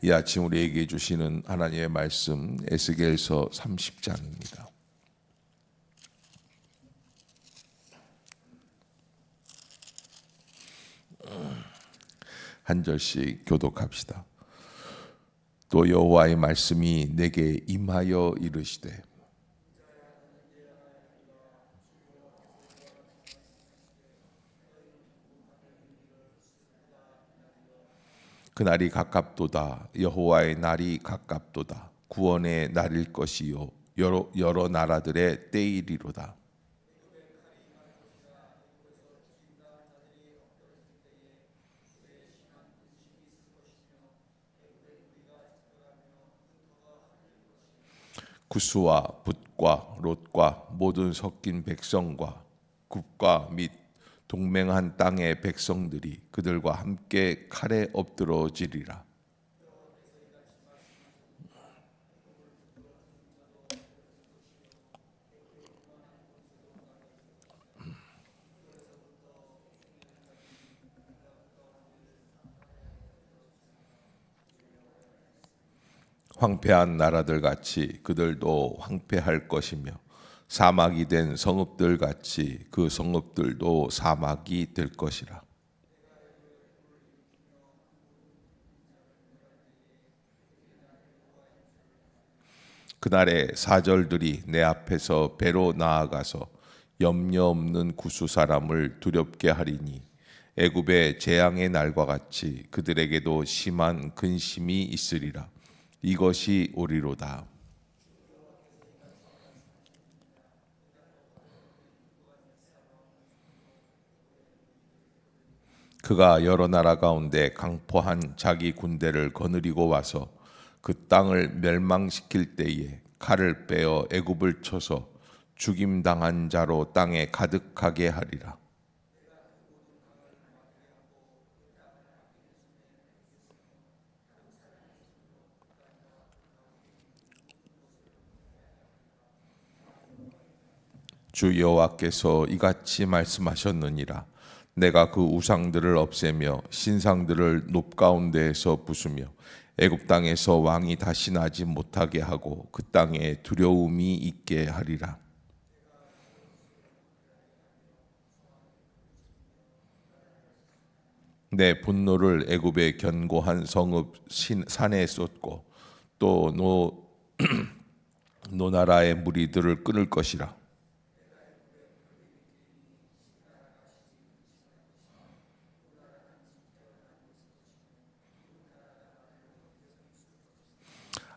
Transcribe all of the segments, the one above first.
이 아침 우리에게 주시는 하나님의 말씀 에스겔서 30장입니다. 한 절씩 교독합시다. 또 여호와의 말씀이 내게 임하여 이르시되 그날이 가깝도다. 여호와의 날이 가깝도다. 구원의 날일 것이요 여러 나라들의 때이리로다. 구스와 붓과 롯과 모든 섞인 백성과 국가 및 동맹한 땅의 백성들이 그들과 함께 칼에 엎드러지리라. 황폐한 나라들 같이 그들도 황폐할 것이며 사막이 된 성읍들 같이 그 성읍들도 사막이 될 것이라. 그날에 사절들이 내 앞에서 배로 나아가서 염려 없는 구수 사람을 두렵게 하리니 애굽의 재앙의 날과 같이 그들에게도 심한 근심이 있으리라. 이것이 오리로다. 그가 여러 나라 가운데 강포한 자기 군대를 거느리고 와서 그 땅을 멸망시킬 때에 칼을 빼어 애굽을 쳐서 죽임당한 자로 땅에 가득하게 하리라. 주 여호와께서 이같이 말씀하셨느니라. 내가 그 우상들을 없애며 신상들을 높 가운데에서 부수며 애굽 땅에서 왕이 다시 나지 못하게 하고 그 땅에 두려움이 있게 하리라. 내 분노를 애굽의 견고한 성읍 산에 쏟고 또 노나라의 무리들을 끊을 것이라.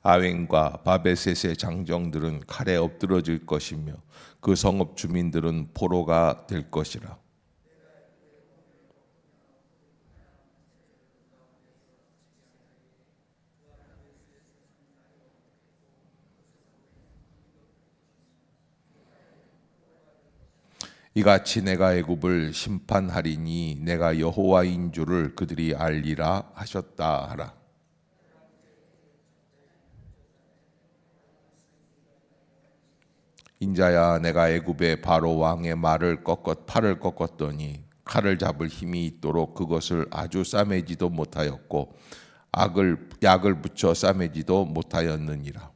아웬과 바베셋의 장정들은 칼에 엎드러질 것이며 그 성읍 주민들은 포로가 될 것이라. 이같이 내가 애굽을 심판하리니 내가 여호와인 줄을 그들이 알리라 하셨다 하라. 인자야, 내가 애굽의 바로 왕의 팔을 꺾었더니 칼을 잡을 힘이 있도록 그것을 아주 싸매지도 못하였고 약을 붙여 싸매지도 못하였느니라.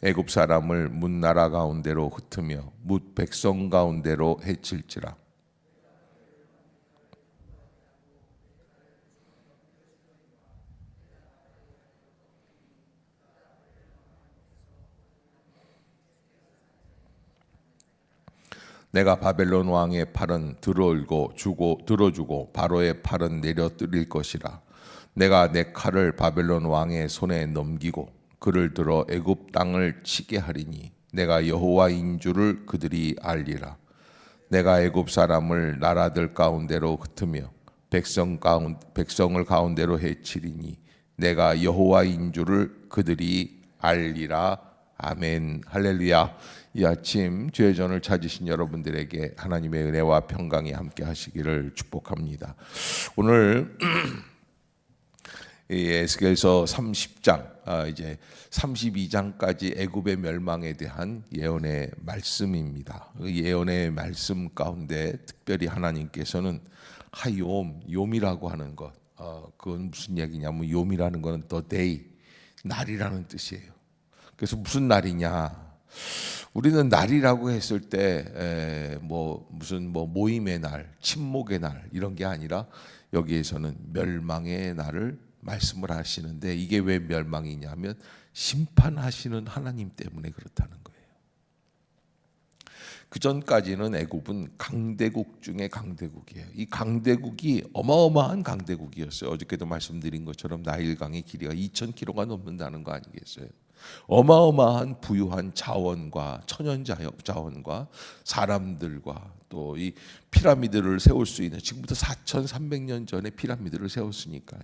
애굽 사람을 뭇나라 가운데로 흩으며 뭇 백성 가운데로 해칠지라. 내가 바벨론 왕의 팔은 들어주고 바로의 팔은 내려뜨릴 것이라. 내가 내 칼을 바벨론 왕의 손에 넘기고 그를 들어 애굽 땅을 치게 하리니 내가 여호와인 줄을 그들이 알리라. 내가 애굽 사람을 나라들 가운데로 흩으며 백성을 가운데로 해치리니 내가 여호와인 줄을 그들이 알리라. 아멘. 할렐루야. 이 아침 주의 전을 찾으신 여러분들에게 하나님의 은혜와 평강이 함께 하시기를 축복합니다. 오늘 이 에스겔서 30장 이제 32장까지 애굽의 멸망에 대한 예언의 말씀입니다. 그 예언의 말씀 가운데 특별히 하나님께서는 요미라고 하는 것, 그건 무슨 얘기냐면 요미라는 것은 the day, 날이라는 뜻이에요. 그래서 무슨 날이냐? 우리는 날이라고 했을 때 무슨 모임의 날, 침묵의 날 이런 게 아니라 여기에서는 멸망의 날을 말씀을 하시는데, 이게 왜 멸망이냐면 심판하시는 하나님 때문에 그렇다는 거예요. 그 전까지는 애굽은 강대국 중에 강대국이에요. 이 강대국이 어마어마한 강대국이었어요. 어저께도 말씀드린 것처럼 나일강의 길이가 2,000km가 넘는다는 거 아니겠어요? 어마어마한 부유한 자원과 천연 자원과 사람들과 또 이 피라미드를 세울 수 있는, 지금부터 4,300년 전에 피라미드를 세웠으니까요.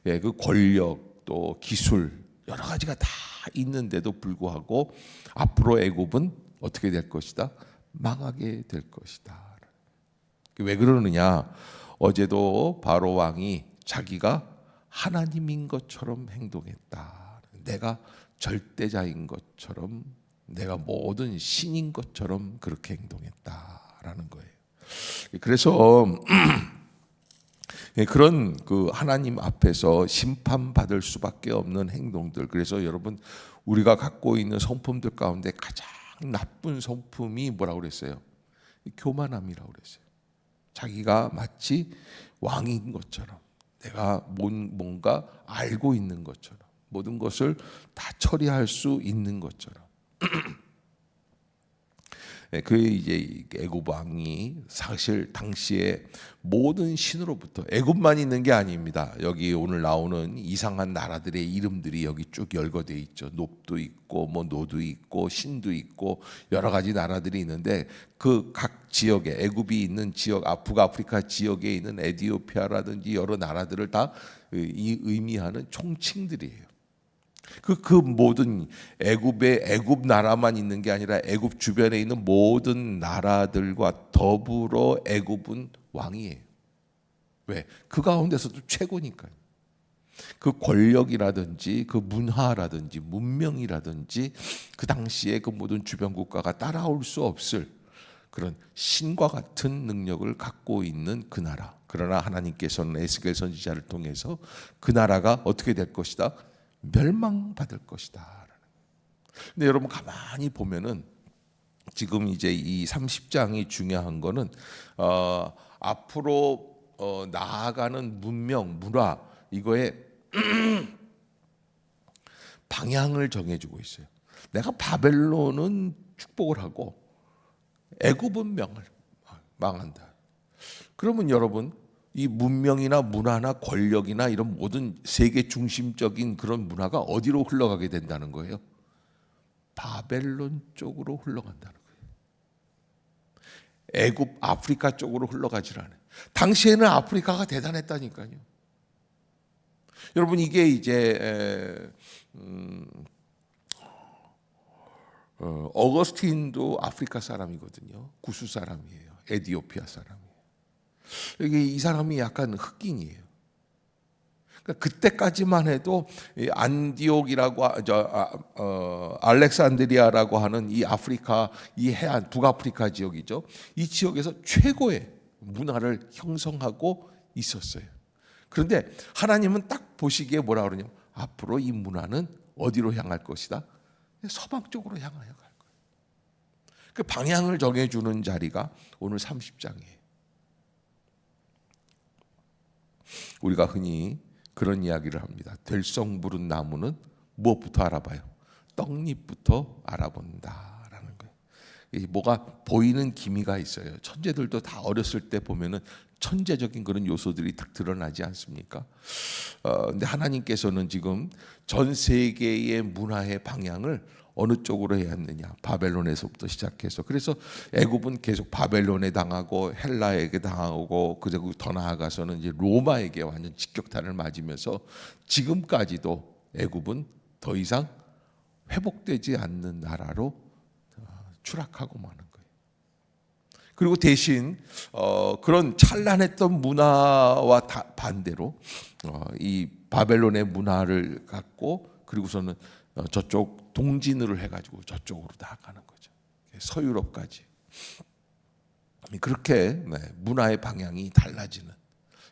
그 권력 또 기술 여러 가지가 다 있는데도 불구하고 앞으로 애굽은 어떻게 될 것이다? 망하게 될 것이다. 왜 그러느냐? 어제도 바로 왕이 자기가 하나님인 것처럼 행동했다. 내가 절대자인 것처럼, 내가 모든 신인 것처럼 그렇게 행동했다라는 거예요. 그래서 그런 그 하나님 앞에서 심판받을 수밖에 없는 행동들. 그래서 여러분, 우리가 갖고 있는 성품들 가운데 가장 나쁜 성품이 뭐라고 그랬어요? 교만함이라고 그랬어요. 자기가 마치 왕인 것처럼, 내가 뭔가 알고 있는 것처럼, 모든 것을 다 처리할 수 있는 것처럼. 그 이제 애굽 왕이 사실 당시에 모든 신으로부터, 애굽만 있는 게 아닙니다. 여기 오늘 나오는 이상한 나라들의 이름들이 여기 쭉 열거돼 있죠. 놉도 있고 노도 있고 신도 있고 여러 가지 나라들이 있는데, 그 각 지역에, 애굽이 있는 지역, 북아프리카 지역에 있는 에티오피아라든지 여러 나라들을 다 의미하는 총칭들이에요. 그 모든 애굽 나라만 있는 게 아니라 애굽 주변에 있는 모든 나라들과 더불어 애굽은 왕이에요. 왜? 그 가운데서도 최고니까요. 그 권력이라든지 그 문화라든지 문명이라든지 그 당시에 그 모든 주변 국가가 따라올 수 없을 그런 신과 같은 능력을 갖고 있는 그 나라. 그러나 하나님께서는 에스겔 선지자를 통해서 그 나라가 어떻게 될 것이다? 멸망받을 것이다. 근데 여러분 가만히 보면은 지금 이제 이 30장이 중요한 거는 앞으로 나아가는 문명, 문화, 이거에 방향을 정해주고 있어요. 내가 바벨론은 축복을 하고 애굽은 망한다. 그러면 여러분, 이 문명이나 문화나 권력이나 이런 모든 세계 중심적인 그런 문화가 어디로 흘러가게 된다는 거예요? 바벨론 쪽으로 흘러간다는 거예요. 애굽, 아프리카 쪽으로 흘러가질 않아요. 당시에는 아프리카가 대단했다니까요. 여러분, 이게 이제 어거스틴도 아프리카 사람이거든요. 구스 사람이에요. 에티오피아 사람이에요. 여기 이 사람이 약간 흑인이에요. 그러니까 그때까지만 해도 안디옥이라고 알렉산드리아라고 하는 이 아프리카, 이 해안 북아프리카 지역이죠. 이 지역에서 최고의 문화를 형성하고 있었어요. 그런데 하나님은 딱 보시기에 뭐라 그러냐면, 앞으로 이 문화는 어디로 향할 것이다? 서방 쪽으로 향하여 갈 거예요. 그 방향을 정해주는 자리가 오늘 30장이에요. 우리가 흔히 그런 이야기를 합니다. 들성 부른 나무는 무엇부터 알아봐요? 떡잎부터 알아본다라는 거예요. 뭐가 보이는 기미가 있어요. 천재들도 다 어렸을 때 보면은 천재적인 그런 요소들이 딱 드러나지 않습니까? 근데 하나님께서는 지금 전 세계의 문화의 방향을 어느 쪽으로 해야 하느냐? 바벨론에서부터 시작해서, 그래서 애굽은 계속 바벨론에 당하고 헬라에게 당하고, 그리고 더 나아가서는 이제 로마에게 완전 직격탄을 맞으면서 지금까지도 애굽은 더 이상 회복되지 않는 나라로 추락하고 마는 거예요. 그리고 대신 그런 찬란했던 문화와 반대로 이 바벨론의 문화를 갖고 그리고서는 저쪽 동진으로 해가지고 저쪽으로 나아가는 거죠. 서유럽까지. 그렇게 문화의 방향이 달라지는.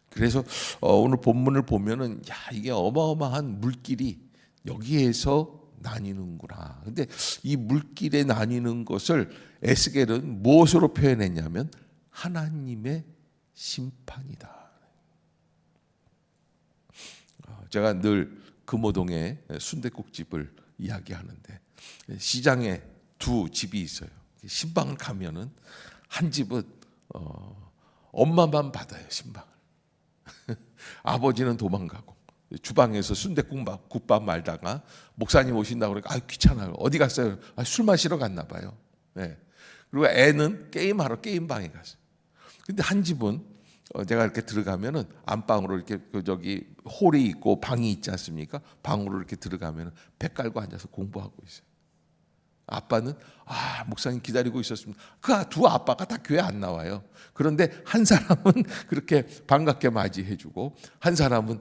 그래서 오늘 본문을 보면은 야, 이게 어마어마한 물길이 여기에서 나뉘는구나. 근데 이 물길에 나뉘는 것을 에스겔은 무엇으로 표현했냐면 하나님의 심판이다. 제가 늘 금호동에 순댓국집을 이야기하는데 시장에 두 집이 있어요. 신방을 가면은 한 집은 엄마만 받아요, 신방을. 아버지는 도망가고 주방에서 순댓국밥 말다가 목사님 오신다고 그러니까 귀찮아요. 어디 갔어요? 술 마시러 갔나 봐요. 네. 그리고 애는 게임하러 게임방에 갔어요. 근데 한 집은 제가 이렇게 들어가면은 안방으로 이렇게 저기 홀이 있고 방이 있지 않습니까? 방으로 이렇게 들어가면은 배 깔고 앉아서 공부하고 있어요. 아빠는 목사님 기다리고 있었습니다. 그 두 아빠가 다 교회 안 나와요. 그런데 한 사람은 그렇게 반갑게 맞이해주고 한 사람은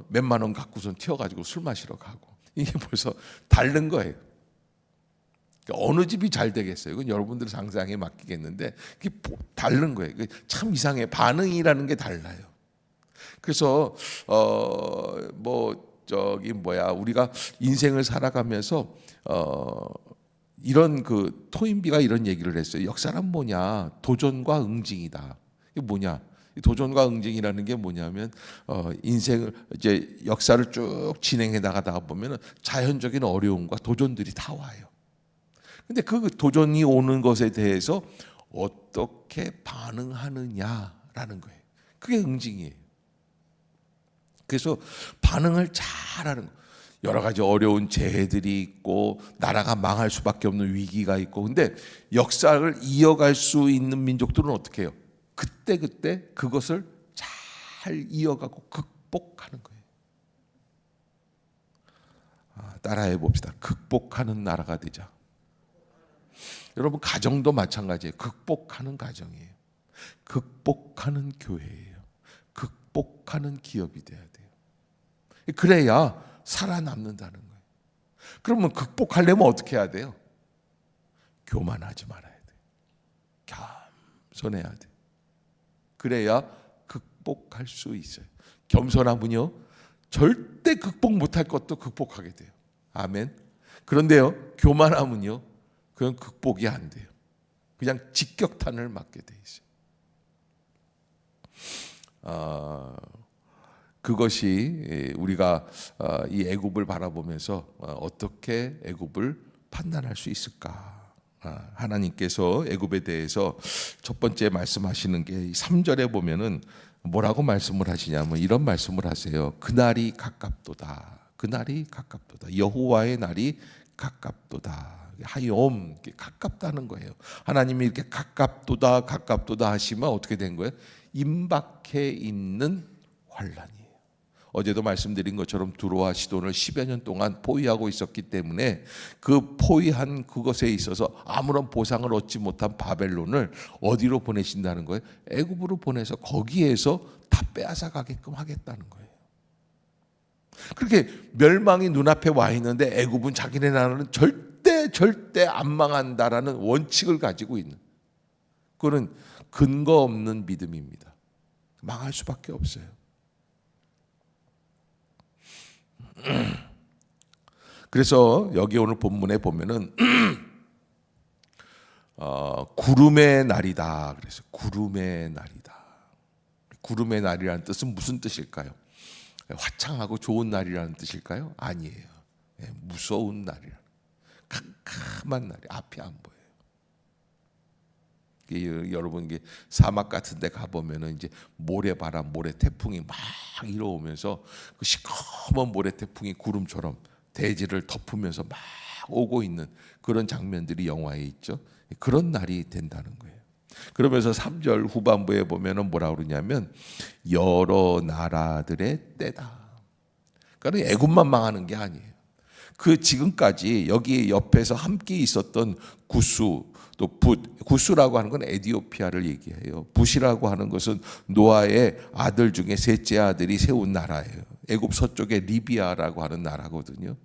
몇만 원 갖고선 튀어가지고 술 마시러 가고 이게 벌써 다른 거예요. 그러니까 어느 집이 잘 되겠어요? 이건 여러분들 상상에 맡기겠는데 그게 다른 거예요. 참 이상해. 반응이라는 게 달라요. 그래서 우리가 인생을 살아가면서 이런 그 토인비가 이런 얘기를 했어요. 역사란 뭐냐? 도전과 응징이다. 이게 뭐냐? 도전과 응징이라는 게 뭐냐면 인생을 이제 역사를 쭉 진행해 나가다가 보면은 자연적인 어려움과 도전들이 다 와요. 근데 그 도전이 오는 것에 대해서 어떻게 반응하느냐라는 거예요. 그게 응징이에요. 그래서 반응을 잘하는 거. 여러 가지 어려운 재해들이 있고 나라가 망할 수밖에 없는 위기가 있고 근데 역사를 이어갈 수 있는 민족들은 어떻게 해요? 그때 그것을 잘 이어가고 극복하는 거예요. 따라해 봅시다. 극복하는 나라가 되자. 여러분 가정도 마찬가지예요. 극복하는 가정이에요. 극복하는 교회예요. 극복하는 기업이 돼야 돼요. 그래야 살아남는다는 거예요. 그러면 극복하려면 어떻게 해야 돼요? 교만하지 말아야 돼요. 겸손해야 돼요. 그래야 극복할 수 있어요. 겸손함은요 절대 극복 못할 것도 극복하게 돼요. 아멘. 그런데요 교만함은요 그건 극복이 안 돼요. 그냥 직격탄을 맞게 돼 있어요. 그것이 우리가 이 애굽을 바라보면서 어떻게 애굽을 판단할 수 있을까? 하나님께서 애굽에 대해서 첫 번째 말씀하시는 게 3절에 보면은 뭐라고 말씀을 하시냐면 이런 말씀을 하세요. 그날이 가깝도다. 그날이 가깝도다. 여호와의 날이 가깝도다. 하욤 가깝다는 거예요. 하나님이 이렇게 가깝도다 하시면 어떻게 된 거예요? 임박해 있는 환란이에요. 어제도 말씀드린 것처럼 두로와 시돈을 10여 년 동안 포위하고 있었기 때문에 그 포위한 그것에 있어서 아무런 보상을 얻지 못한 바벨론을 어디로 보내신다는 거예요? 애굽으로 보내서 거기에서 다 빼앗아 가게끔 하겠다는 거예요. 그렇게 멸망이 눈앞에 와 있는데 애굽은 자기네 나라는 절대 안 망한다라는 원칙을 가지고 있는 그거는 근거 없는 믿음입니다. 망할 수밖에 없어요. 그래서 여기 오늘 본문에 보면은 구름의 날이다. 그래서 구름의 날이다. 구름의 날이라는 뜻은 무슨 뜻일까요? 화창하고 좋은 날이라는 뜻일까요? 아니에요. 무서운 날이라. 캄캄한 날이 앞이 안 보여요. 여러분 이게 사막 같은 데 가보면은 이제 모래바람, 모래 태풍이 막 일어오면서 그 시커먼 모래 태풍이 구름처럼 대지를 덮으면서 막 오고 있는 그런 장면들이 영화에 있죠. 그런 날이 된다는 거예요. 그러면서 3절 후반부에 보면은 뭐라 그러냐면 여러 나라들의 때다. 그러니까 애굽만 망하는 게 아니에요. 그 지금까지 여기 옆에서 함께 있었던 구스, 또 붓, 구스라고 하는 건 에디오피아를 얘기해요. 붓이라고 하는 것은 노아의 아들 중에 셋째 아들이 세운 나라예요. 애굽 서쪽의 리비아라고 하는 나라거든요.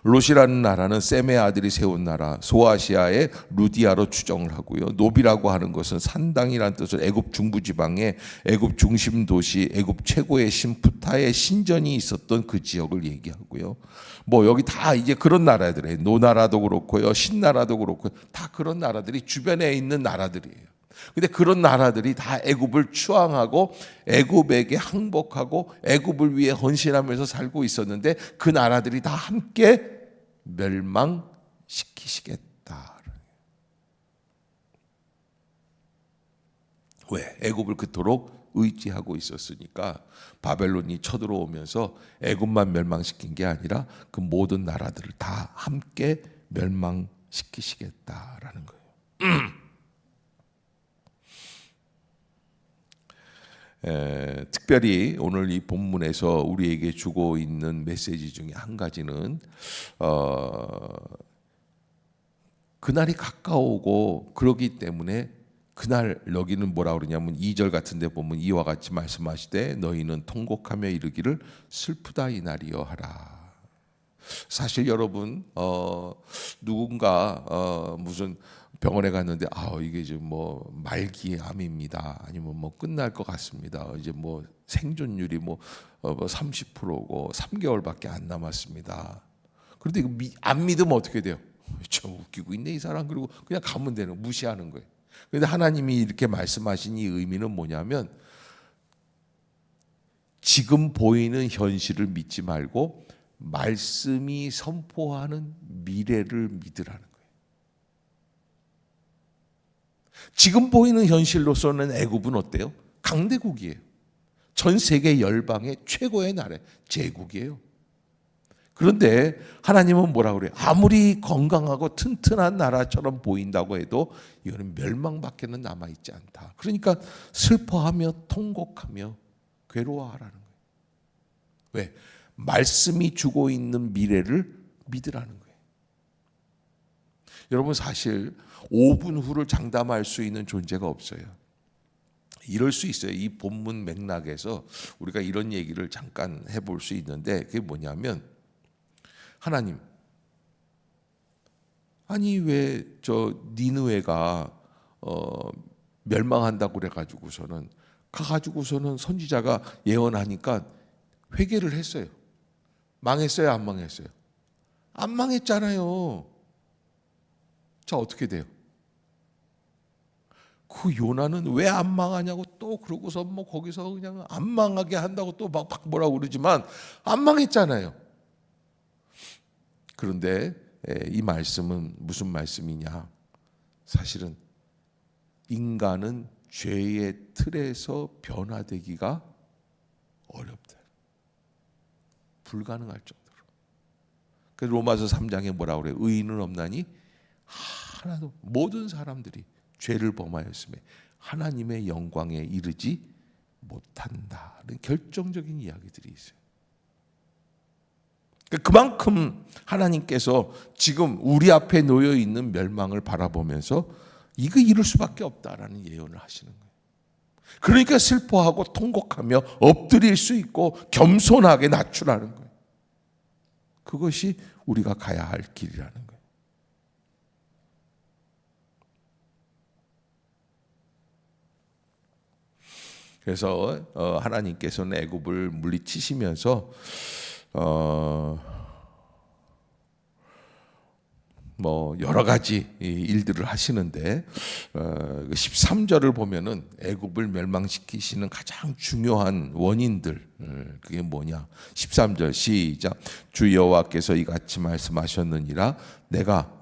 롯이라는 나라는 셈의 아들이 세운 나라, 소아시아의 루디아로 추정을 하고요. 노비라고 하는 것은 산당이라는 뜻으로 애굽 중부지방에 애굽 중심 도시, 애굽 최고의 신 푸타의 신전이 있었던 그 지역을 얘기하고요. 뭐 여기 다 이제 그런 나라들이에요. 노나라도 그렇고요, 신나라도 그렇고요, 다 그런 나라들이 주변에 있는 나라들이에요. 근데 그런 나라들이 다 애굽을 추앙하고 애굽에게 항복하고 애굽을 위해 헌신하면서 살고 있었는데 그 나라들이 다 함께 멸망시키시겠다. 왜? 애굽을 그토록 의지하고 있었으니까 바벨론이 쳐들어오면서 애굽만 멸망시킨 게 아니라 그 모든 나라들을 다 함께 멸망시키시겠다라는 거예요. 특별히 오늘 이 본문에서 우리에게 주고 있는 메시지 중에 한 가지는 그날이 가까우고 그러기 때문에 그날 여기는 뭐라 그러냐면 2절 같은 데 보면 이와 같이 말씀하시되 너희는 통곡하며 이르기를 슬프다 이 날이여 하라. 사실 여러분 누군가 무슨 병원에 갔는데 이게 지금 뭐 말기 암입니다. 아니면 뭐 끝날 것 같습니다. 이제 뭐 생존율이 뭐 30%고 3개월밖에 안 남았습니다. 그런데 이거 안 믿으면 어떻게 돼요? 참 웃기고 있네 이 사람. 그리고 그냥 가면 되는 무시하는 거예요. 그런데 하나님이 이렇게 말씀하신 이 의미는 뭐냐면 지금 보이는 현실을 믿지 말고 말씀이 선포하는 미래를 믿으라는 거예요. 지금 보이는 현실로서는 애굽은 어때요? 강대국이에요. 전 세계 열방의 최고의 나라, 제국이에요. 그런데 하나님은 뭐라 그래요? 아무리 건강하고 튼튼한 나라처럼 보인다고 해도 이거는 멸망밖에는 남아있지 않다. 그러니까 슬퍼하며 통곡하며 괴로워하라는 거예요. 왜? 말씀이 주고 있는 미래를 믿으라는 거예요. 여러분 사실 5분 후를 장담할 수 있는 존재가 없어요. 이럴 수 있어요. 이 본문 맥락에서 우리가 이런 얘기를 잠깐 해볼 수 있는데 그게 뭐냐면 하나님, 아니 왜 저 니느웨가 멸망한다고 그래가지고서는 가가지고서는 선지자가 예언하니까 회개를 했어요. 망했어요, 안 망했어요? 안 망했잖아요. 자, 어떻게 돼요? 그 요나는 왜 안 망하냐고 또 그러고서 뭐 거기서 그냥 안 망하게 한다고 또 막 뭐라고 그러지만 안 망했잖아요. 그런데 이 말씀은 무슨 말씀이냐? 사실은 인간은 죄의 틀에서 변화되기가 어렵다. 불가능할 정도로. 그래서 로마서 3장에 뭐라고 그래요? 의인은 없나니 하나도 모든 사람들이 죄를 범하였음에 하나님의 영광에 이르지 못한다는 결정적인 이야기들이 있어요. 그만큼 하나님께서 지금 우리 앞에 놓여 있는 멸망을 바라보면서 이거 이룰 수밖에 없다라는 예언을 하시는 거예요. 그러니까 슬퍼하고 통곡하며 엎드릴 수 있고 겸손하게 낮추라는 거예요. 그것이 우리가 가야 할 길이라는 거예요. 그래서 하나님께서는 애굽을 물리치시면서 뭐 여러 가지 일들을 하시는데 13절을 보면은 애굽을 멸망시키시는 가장 중요한 원인들 그게 뭐냐? 13절 시작. 주 여호와께서 이같이 말씀하셨느니라 내가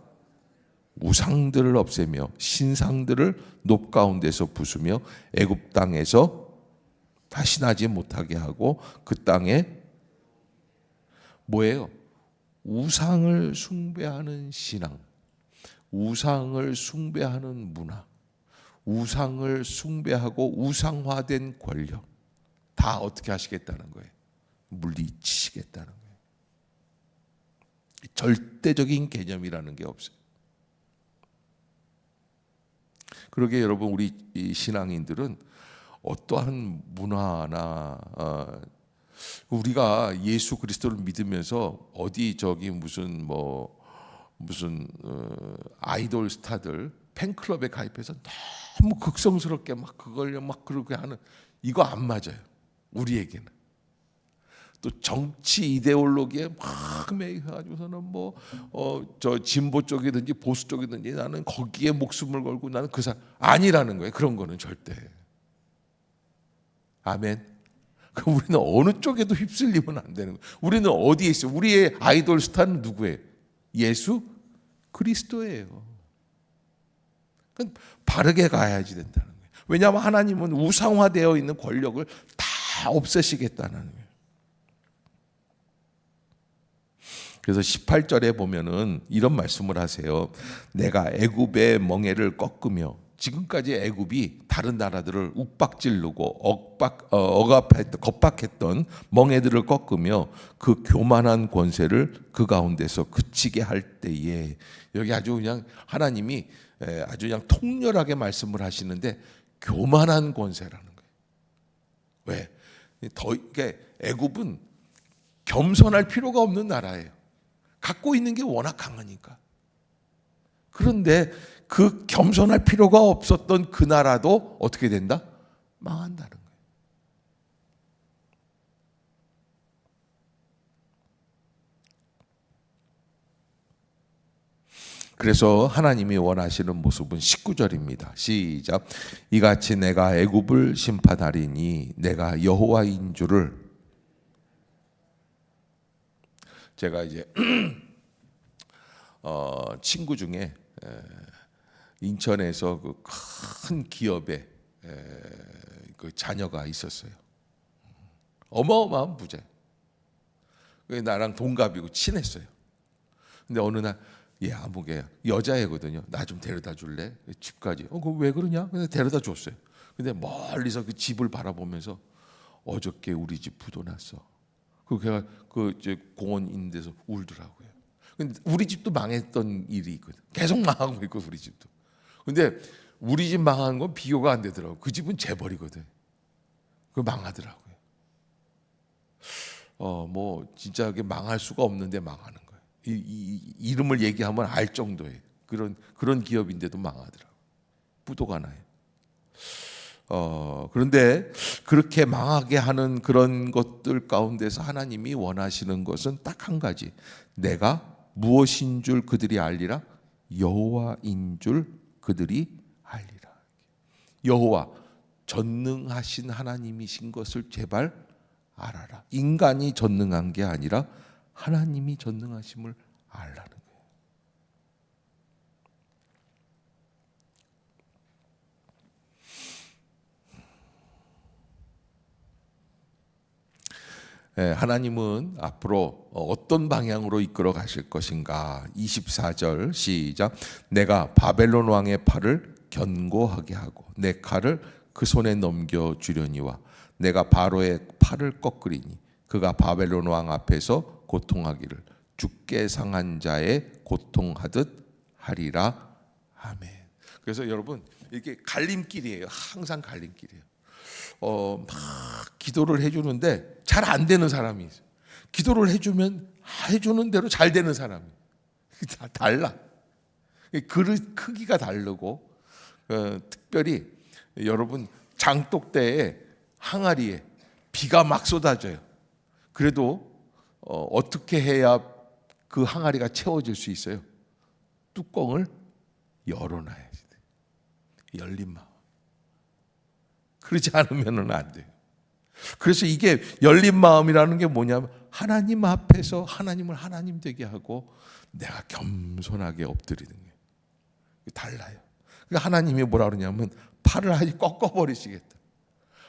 우상들을 없애며 신상들을 높 가운데서 부수며 애굽 땅에서 다시 나지 못하게 하고 그 땅에 뭐예요? 우상을 숭배하는 신앙, 우상을 숭배하는 문화, 우상을 숭배하고 우상화된 권력 다 어떻게 하시겠다는 거예요? 물리치시겠다는 거예요. 절대적인 개념이라는 게 없어요. 그러게 여러분, 우리 이 신앙인들은 어떠한 문화나 우리가 예수 그리스도를 믿으면서 어디 저기 무슨 아이돌 스타들 팬클럽에 가입해서 너무 극성스럽게 막 그걸 막 그렇게 하는, 이거 안 맞아요. 우리에게는 또 정치 이데올로기에 막 매여가지고서는 저 진보 쪽이든지 보수 쪽이든지 나는 거기에 목숨을 걸고 나는 그 사람 아니라는 거예요. 그런 거는 절대. 아멘. 우리는 어느 쪽에도 휩쓸리면 안 되는 거예요. 우리는 어디에 있어요? 우리의 아이돌 스타는 누구예요? 예수 그리스도예요. 바르게 가야지 된다는 거예요. 왜냐하면 하나님은 우상화되어 있는 권력을 다 없애시겠다는 거예요. 그래서 18절에 보면은 이런 말씀을 하세요. 내가 애굽의 멍에를 꺾으며, 지금까지 애굽이 다른 나라들을 욱박지르고 겁박했던 멍에들을 꺾으며 그 교만한 권세를 그 가운데서 그치게 할 때에, 여기 아주 그냥 하나님이 아주 그냥 통렬하게 말씀을 하시는데, 교만한 권세라는 거예요. 왜? 이게 애굽은 겸손할 필요가 없는 나라예요. 갖고 있는 게 워낙 강하니까. 그런데 그 겸손할 필요가 없었던 그 나라도 어떻게 된다? 망한다는 거예요. 그래서 하나님이 원하시는 모습은 19절입니다. 시작. 이같이 내가 애굽을 심판하리니 내가 여호와인 줄을. 제가 이제 친구 중에 인천에서 그 큰 기업에 그 자녀가 있었어요. 어마어마한 부자. 나랑 동갑이고 친했어요. 근데 어느 날 아무개 여자애거든요. 나 좀 데려다 줄래? 집까지. 그거 왜 그러냐? 그래서 데려다 줬어요. 근데 멀리서 그 집을 바라보면서 어저께 우리 집 부도 났어. 그 걔가 그 이제 공원 있는 데서 울더라고요. 근데 우리 집도 망했던 일이 있거든. 계속 망하고 있고 우리 집도. 근데 우리 집 망한 건 비교가 안 되더라고. 그 집은 재벌이거든. 그 망하더라고요. 진짜 그게 망할 수가 없는데 망하는 거예요. 이름을 얘기하면 알 정도의 그런 기업인데도 망하더라고요. 부도가 나요. 그런데 그렇게 망하게 하는 그런 것들 가운데서 하나님이 원하시는 것은 딱 한 가지. 내가 무엇인 줄 그들이 알리라. 여호와인 줄 그들이 알리라. 여호와, 전능하신 하나님이신 것을 제발 알아라. 인간이 전능한 게 아니라 하나님이 전능하심을 알라는 거예요. 하나님은 앞으로 어떤 방향으로 이끌어 가실 것인가. 24절 시작. 내가 바벨론 왕의 팔을 견고하게 하고 내 칼을 그 손에 넘겨 주려니와 내가 바로의 팔을 꺾으리니 그가 바벨론 왕 앞에서 고통하기를 죽게 상한 자의 고통하듯 하리라. 아멘. 그래서 여러분, 이게 갈림길이에요. 항상 갈림길이에요. 막 기도를 해주는데 잘 안 되는 사람이 있어요. 기도를 해주면 해주는 대로 잘 되는 사람이 다 달라. 그릇 크기가 다르고, 특별히 여러분 장독대에 항아리에 비가 막 쏟아져요. 그래도 어떻게 해야 그 항아리가 채워질 수 있어요? 뚜껑을 열어놔야지. 열린 마음. 그러지 않으면 안 돼요. 그래서 이게 열린 마음이라는 게 뭐냐면 하나님 앞에서 하나님을 하나님 되게 하고 내가 겸손하게 엎드리는 거예요. 달라요. 그러니까 하나님이 뭐라 그러냐면 팔을 아예 꺾어버리시겠다.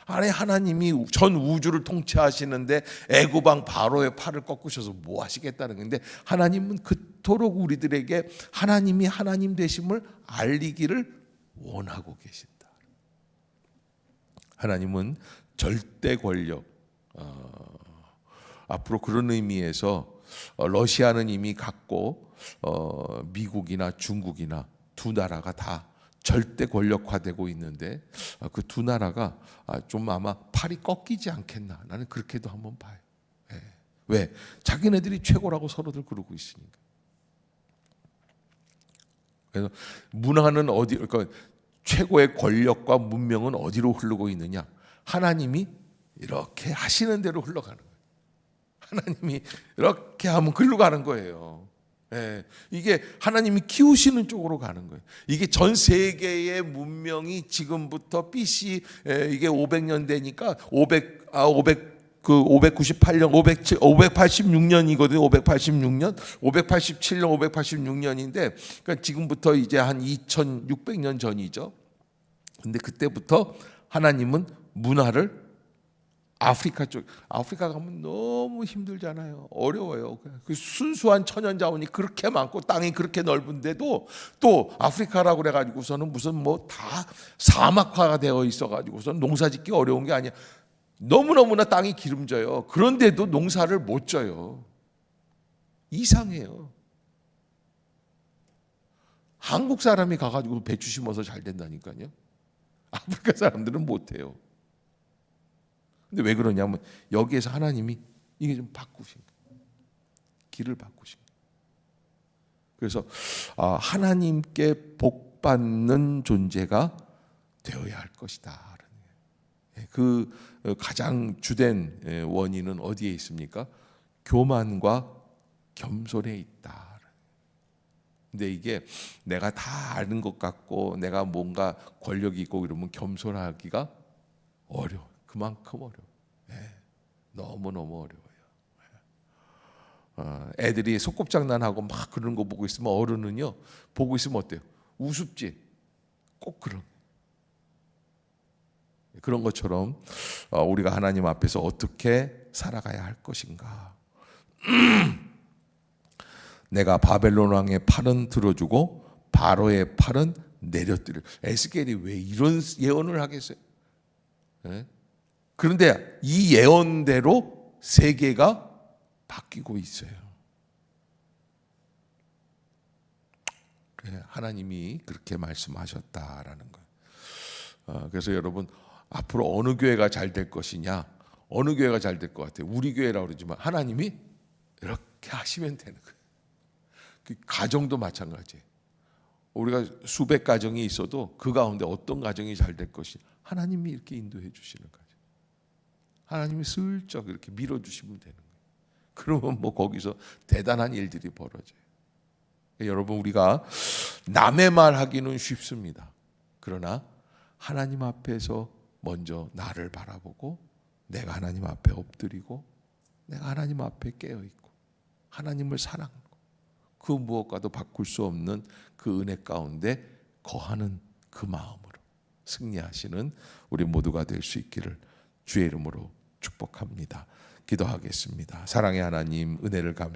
아니, 하나님이 전 우주를 통치하시는데 애굽 왕 바로의 팔을 꺾으셔서 뭐 하시겠다는 건데, 하나님은 그토록 우리들에게 하나님이 하나님 되심을 알리기를 원하고 계신다. 하나님은 절대 권력, 앞으로 그런 의미에서 러시아는 이미 갖고 미국이나 중국이나 두 나라가 다 절대 권력화되고 있는데 그 두 나라가 좀 아마 팔이 꺾이지 않겠나, 나는 그렇게도 한번 봐요. 예. 왜? 자기네들이 최고라고 서로들 그러고 있으니까. 그래서 문화는 어디, 그러니까 최고의 권력과 문명은 어디로 흐르고 있느냐? 하나님이 이렇게 하시는 대로 흘러가는 거예요. 하나님이 이렇게 하면 글로 가는 거예요. 예, 이게 하나님이 키우시는 쪽으로 가는 거예요. 이게 전 세계의 문명이 지금부터 BC 이게 500년 되니까 598년, 586년이거든요. 586년, 587년, 586년인데, 그러니까 지금부터 이제 한 2600년 전이죠. 근데 그때부터 하나님은 문화를 아프리카 가면 너무 힘들잖아요. 어려워요. 그 순수한 천연 자원이 그렇게 많고 땅이 그렇게 넓은데도 또 아프리카라고 그래가지고서는 무슨 뭐 다 사막화가 되어 있어가지고서는 농사짓기 어려운 게 아니야. 너무너무나 땅이 기름져요. 그런데도 농사를 못 져요. 이상해요. 한국 사람이 가가지고 배추 심어서 잘 된다니까요. 아프리카 사람들은 못해요. 근데 왜 그러냐면 여기에서 하나님이 이게 좀 바꾸신 거예요. 길을 바꾸신 거예요. 그래서 하나님께 복 받는 존재가 되어야 할 것이다. 그 가장 주된 원인은 어디에 있습니까? 교만과 겸손에 있다. 근데 이게 내가 다 아는 것 같고 내가 뭔가 권력이 있고 이러면 겸손하기가 어려워. 그만큼 어려워. 너무너무 어려워요. 애들이 소꿉장난하고 막 그런 거 보고 있으면 어른은요, 보고 있으면 어때요? 우습지. 꼭 그런 것처럼 우리가 하나님 앞에서 어떻게 살아가야 할 것인가. 내가 바벨론 왕의 팔은 들어주고 바로의 팔은 내려뜨려. 에스겔이 왜 이런 예언을 하겠어요? 그런데 이 예언대로 세계가 바뀌고 있어요. 하나님이 그렇게 말씀하셨다라는 거예요. 그래서 여러분, 앞으로 어느 교회가 잘 될 것이냐, 어느 교회가 잘 될 것 같아요. 우리 교회라고 그러지만 하나님이 이렇게 하시면 되는 거예요. 그 가정도 마찬가지예요. 우리가 수백 가정이 있어도 그 가운데 어떤 가정이 잘 될 것이 하나님이 이렇게 인도해 주시는 거예요. 하나님이 슬쩍 이렇게 밀어주시면 되는 거예요. 그러면 뭐 거기서 대단한 일들이 벌어져요. 여러분, 우리가 남의 말 하기는 쉽습니다. 그러나 하나님 앞에서 먼저 나를 바라보고 내가 하나님 앞에 엎드리고 내가 하나님 앞에 깨어있고 하나님을 사랑하고 그 무엇과도 바꿀 수 없는 그 은혜 가운데 거하는 그 마음으로 승리하시는 우리 모두가 될 수 있기를 주의 이름으로 축복합니다. 기도하겠습니다. 사랑의 하나님, 은혜를 감사합니다.